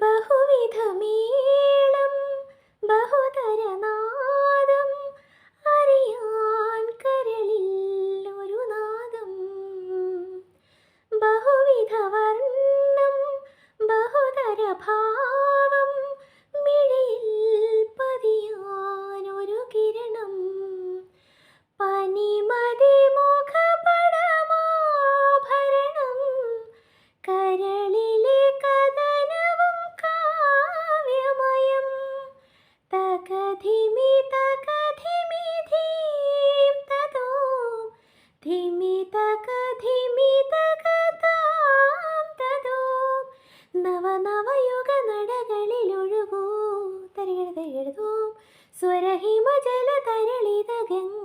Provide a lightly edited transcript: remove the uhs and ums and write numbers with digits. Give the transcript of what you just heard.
ബഹുവിധമേളം ബഹുതരനാദം അറിയാൻ കരളിൽ ഒരു നാദം. ബഹുവിധവർണ്ണം ബഹുതരഭാവം മിഴിയിൽ പതിയാൻ ഒരു കിരണം. പനിമതി മുഖപടമാഭരണം കരളിലെ കഥനവും കാവ്യമയം. തകധിമി തകധിമി ധീം തതോ ധിമി തകധിമി തകതാം തതോ. നവനവയുഗ നടകളിലൊഴുകൂ തരികിടതോ സ്വരഹിമജല തരളിത ഗംഗ.